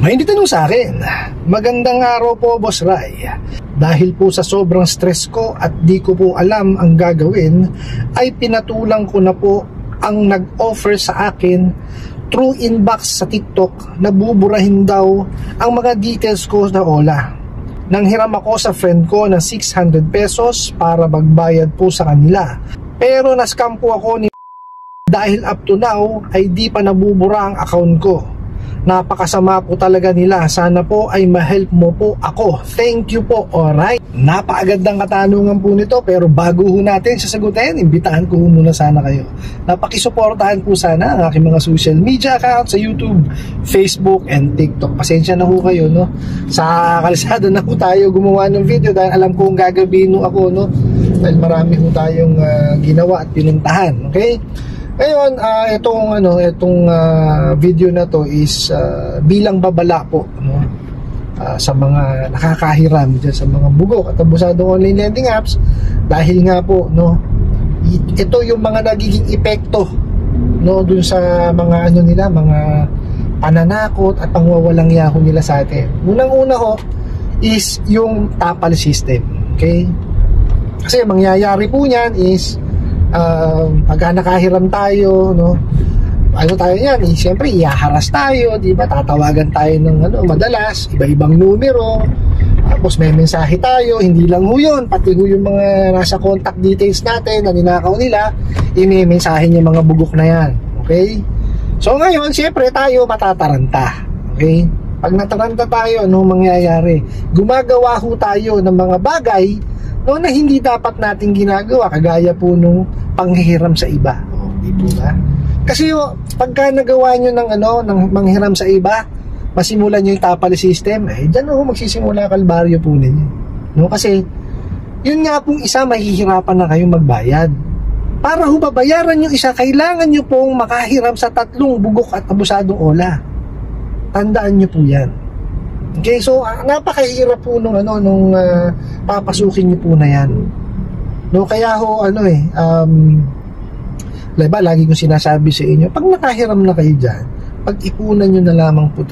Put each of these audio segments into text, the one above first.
May nagtanong sa akin, magandang araw po Boss Ray. Dahil po sa sobrang stress ko at di ko po alam ang gagawin, ay pinatulang ko na po ang nag-offer sa akin through inbox sa TikTok na buburahin daw ang mga details ko na Ola. Nanghiram ako sa friend ko ng 600 pesos para magbayad po sa kanila. Pero na-scam po ako ni dahil up to now ay di pa nabubura ang account ko. Napakasama po talaga nila. Sana po ay ma-help mo po ako. Thank you po. Alright. Napakagandang katanungan po nito, pero bago ho natin sasagutin, imbitahan ko muna sana kayo. Napakisuportahan po sana ang aking mga social media accounts sa YouTube, Facebook, and TikTok. Pasensya na ho kayo, no? Sa kalsada na po tayo gumawa ng video dahil alam kong gagabihin ho ako, no? Dahil marami ho tayong ginawa at pinuntahan. Okay? Ngayon, itong video na to is bilang babala po, no? Sa mga nakakahiram dyan sa mga bugok at abusadong online lending apps, dahil nga po, no, ito yung mga nagiging epekto, no, dun sa mga mga pananakot at pangwawalang yaho nila sa atin. Unang-una ho is yung tapal system. Okay? Kasi mangyayari po niyan is pagka nakahiram tayo, no, tayo yan, siyempre ihaharas tayo, di ba? Tatawagan tayo ng madalas, iba-ibang numero, tapos may mensahe tayo, hindi lang ho yun, pati ho yung mga nasa contact details natin na ninakaw nila, i-mensahe niya mga bugok na yan. Okay? So ngayon, siyempre tayo matataranta. Okay? Pag nataranta tayo, mangyayari? Gumagawa ho tayo ng mga bagay na hindi dapat natin ginagawa, kagaya po nung panghihiram sa iba. Di po ba? Kasi pagka nagawa nyo ng manghiram sa iba, masimulan nyo yung tapal system, dyan magsisimula kalbaryo po ninyo. No? Kasi yun nga pong isa, mahihirapan na kayong magbayad. Para babayaran yung isa, kailangan nyo pong makahiram sa 3 bugok at abusadong Ola. Tandaan nyo po yan. Okay, so napakahirap po nung papasukin niyo po na yan. No, kaya diba, lagi kong sinasabi sa inyo, pag nakahiram na kayo diyan, pag-ipunan niyo na lamang po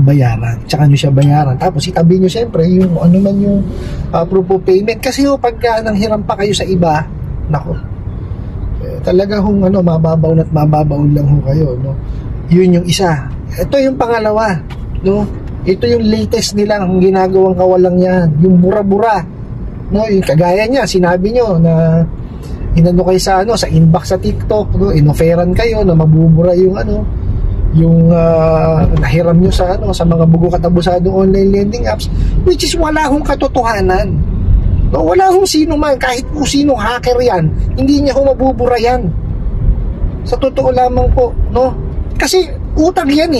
bayaran. Tsaka niyo siya bayaran. Tapos itabi niyo siyempre yung yung proof of payment, kasi pagka nanghiram pa kayo sa iba, nako. Talaga mababaw at mababaw lang ho kayo, no. Yun yung isa. Ito yung pangalawa, no. Ito yung latest nilang ginagawang kawalang yan, yung bura-bura, no, yung kagaya niya, sinabi nyo na inano kayo sa inbox sa TikTok, no, inoferan kayo na mabubura yung nahiram nyo sa mga bugok at abusadong online lending apps, which is wala hong katotohanan, no, wala hong sino man, kahit po sinong hacker yan, hindi niya mabubura yan, sa totoo lamang po, no, kasi utang yan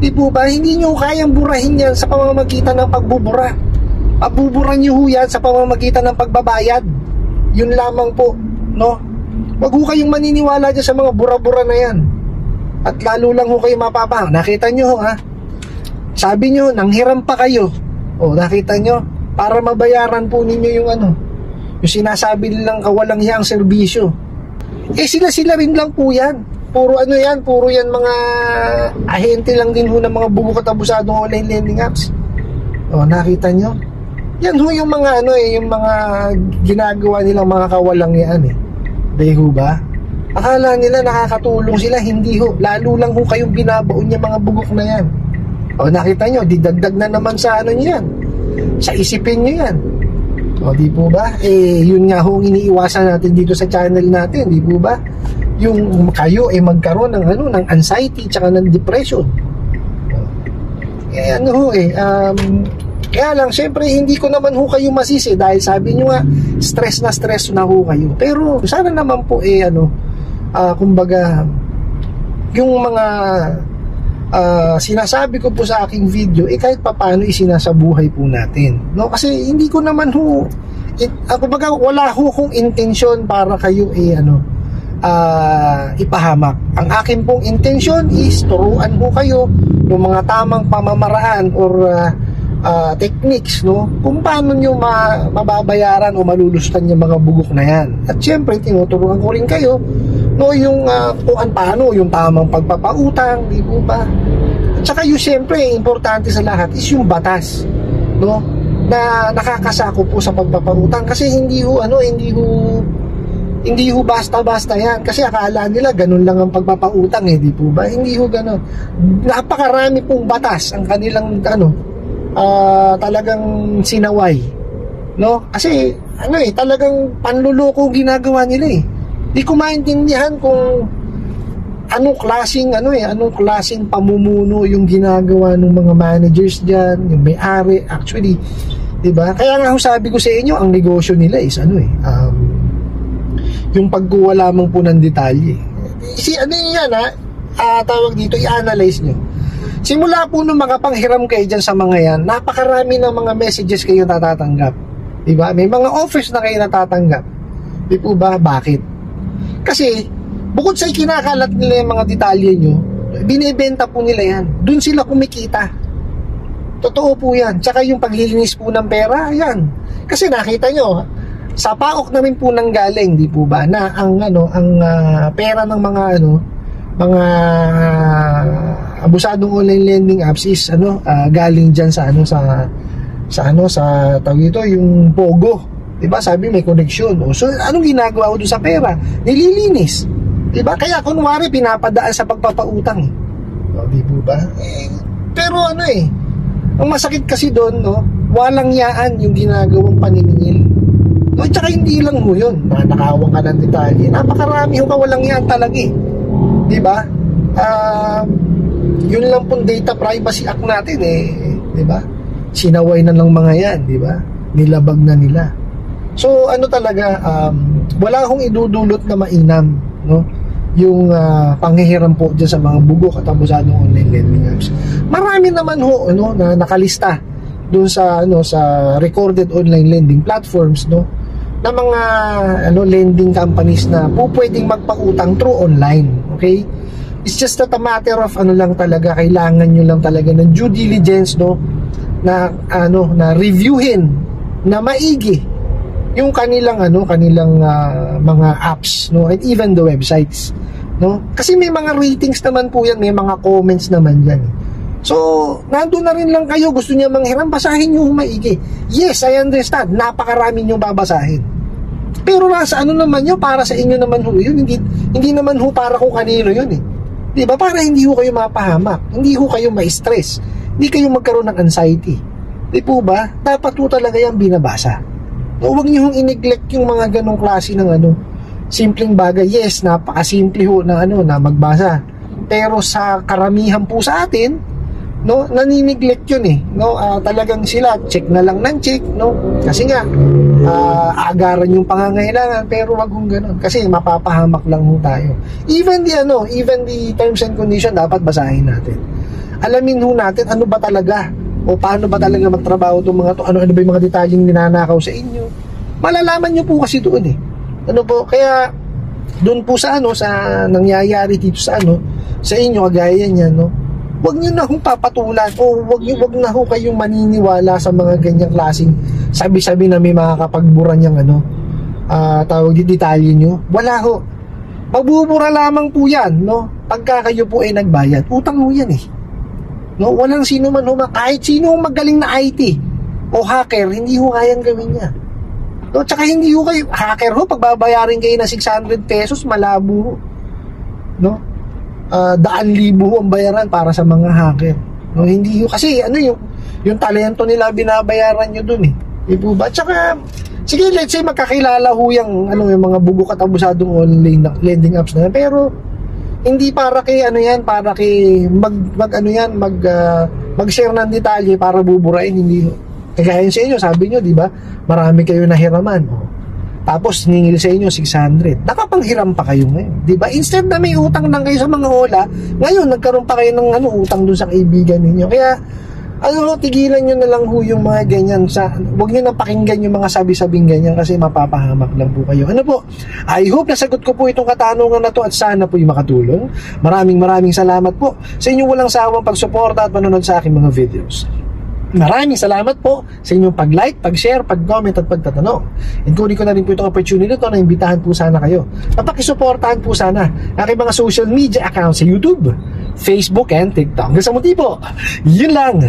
di po ba? Hindi nyo kayang burahin yan sa pamamagitan ng pagbubura. Pabubura nyo yan sa pamamagitan ng pagbabayad. Yun lamang po, no? Wag ho kayong maniniwala dyan sa mga bura-bura na yan. At lalo lang ho kayo mapapahang. Nakita nyo sabi nyo, nanghiram pa kayo. Nakita nyo? Para mabayaran po ninyo yung sinasabi nilang kawalang hiyang serbisyo. Sila rin lang po yan. Puro puro yan mga ahente lang din ho ng mga bugok at abusadong online lending apps. Nakita nyo? Yan ho yung mga yung mga ginagawa nilang mga kawalang yan Di ho ba? Akala nila nakakatulong sila, hindi ho. Lalo lang ho kayong binabaon niya mga bugok na yan. Nakita nyo, didagdag na naman sa yan. Sa isipin nyo yan. Di po ba? Yun nga ho iniiwasan natin dito sa channel natin, di po ba? Yung kayo magkaroon ng anxiety tsaka ng depression. Kaya lang syempre hindi ko naman ho kayo masisi dahil sabi nyo nga stress na ho kayo. Pero sana naman po kumbaga yung mga sinasabi ko po sa aking video kahit papaano isinasabuhay po natin, no? Kasi hindi ko naman ho kumbaga wala ho kong intensyon para kayo ipahamak. Ang akin pong intention is turuan po kayo ng mga tamang pamamaraan or techniques, no, kung paano nyo mababayaran o malulustan yung mga bugok na yan. At syempre tinuturuan ko rin kayo, no, yung kung paano yung tamang pagpapautang, di po ba? At saka yung siyempre, importante sa lahat is yung batas, no? Na nakakasako po sa pagpapautang, kasi hindi ho basta-basta yan. Kasi akala nila ganun lang ang pagpapautang, di po ba? Hindi ho ganun. Napakarami pong batas ang kanilang talagang sinaway, no? Kasi talagang panluloko ginagawa nila. Di ko maintindihan kung anong klaseng pamumuno yung ginagawa ng mga managers diyan, yung may-ari actually, 'di ba? Kaya nga sabi ko sa inyo, ang negosyo nila is yung pagkuha lamang po ng detalye. Tawag dito, i-analyze nyo. Simula po nung makapanghiram kayo dyan sa mga yan, napakarami ng mga messages kayo natatanggap. Diba? May mga offers na kayo natatanggap. Di po ba? Bakit? Kasi, bukod sa ikinakalat nila yung mga detalye nyo, binibenta po nila yan. Doon sila kumikita. Totoo po yan. Tsaka yung paglilinis po ng pera, yan. Kasi nakita nyo, sa PAOK na rin po nang galing, di po ba, na ang pera ng mga abusadong online lending apps is galing diyan sa tawag ito, yung Pogo, 'di ba? Sabi may connection. So anong ginagawa ko doon sa pera? Nililinis. 'Di ba? Kaya kunwari pinapadaan sa pagpapautang. Di po ba? Pero ang masakit kasi doon, walang yaan yung ginagawang paniningil. At saka hindi lang mo yun, nakawang ka ng detalye. Napakarami ho walang yan talaga. Diba? Yun lang pong Data Privacy Act natin diba? Sinaway na ng mga yan, diba? Nilabag na nila. So talaga, wala akong idudulot na mainam, no? Yung panghihiram po dyan sa mga bugok at abusadong online lending apps. Marami naman ho na nakalista doon sa recorded online lending platforms, no? Na mga lending companies na po pwedeng magpautang through online. Okay? It's just that a matter of lang talaga, kailangan nyo lang talaga ng due diligence, no? Na reviewin na maigi yung kanilang mga apps, no? And even the websites, no? Kasi may mga ratings naman po yan, may mga comments naman yan. So, nandun na rin lang kayo, gusto niya manghiram, basahin nyo maigi. Yes, I understand, napakarami nyo babasahin. Pero nasa naman yun, para sa inyo naman ho yun, hindi naman ho para kung kanino yun Diba? Para hindi ho kayo mapahamak, hindi ho kayo ma-stress, hindi kayo magkaroon ng anxiety. Di po ba? Dapat ho talaga yung binabasa. Huwag nyo hong i-neglect yung mga ganong klase ng simpleng bagay. Yes, napakasimple ho na magbasa. Pero sa karamihan po sa atin, no, naniniglect yun no, talagang sila check na lang ng check, no, kasi nga agaran yung pangangailangan, pero wag hong ganun kasi mapapahamak lang ho tayo. Even the terms and condition dapat basahin natin, alamin ho natin ano ba talaga o paano ba talaga magtrabaho itong mga to, ano ba yung mga detalyeng ninanakaw sa inyo, malalaman nyo po kasi doon kaya doon po sa sa nangyayari dito sa sa inyo, kagaya niyan, no, wag nyo na hong papatulan o wag na ho kayong maniniwala sa mga ganyang klaseng sabi-sabi na may makakapagburan yung tawag di detalye nyo. Wala ho. Magbubura lamang po yan, no? Pagka kayo po ay nagbayad. Utang ho yan no? Walang sino man ho, kahit sino magaling na IT o hacker, hindi ho kayang gawin niya. No? Tsaka hindi ho kayo, hacker ho, pagbabayarin kayo na 600 pesos, malabo ho. No? 100,000 ang bayaran para sa mga hacker. No, hindi kasi yung talento nila binabayaran nyo dun Di po ba? Tsaka sige, let's say magkakilala ho yung mga bugok at abusadong online lending apps na yan, pero hindi para kay para kay mag-share ng detalye para buburain, hindi ho. Kagaya sa inyo, sabi nyo, di ba? Marami kayo nahiraman. Tapos ningil sa inyo 600. Nakapanghiram pa kayo ngayon, 'di ba? Instead na may utang lang kayo sa mga hola, ngayon nagkaroon pa kayo ng utang dun sa kaibigan ninyo. Kaya tigilan niyo na lang ho yung mga ganyan wag niyo nang pakinggan yung mga sabi-sabing ganyan kasi mapapahamak lang po kayo. I hope nasagot ko po itong katanungan na to at sana po yung makatulong. Maraming salamat po sa inyong walang sawang pagsuporta at panonood sa aking mga videos. Maraming salamat po sa inyong pag-like, pag-share, pag-comment at pagtatanong. And kunin ko na rin po itong opportunity na imbitahan po sana kayo. Napakisuportahan po sana aking mga social media accounts sa YouTube, Facebook, and TikTok. Hanggang sa muli po, yun lang.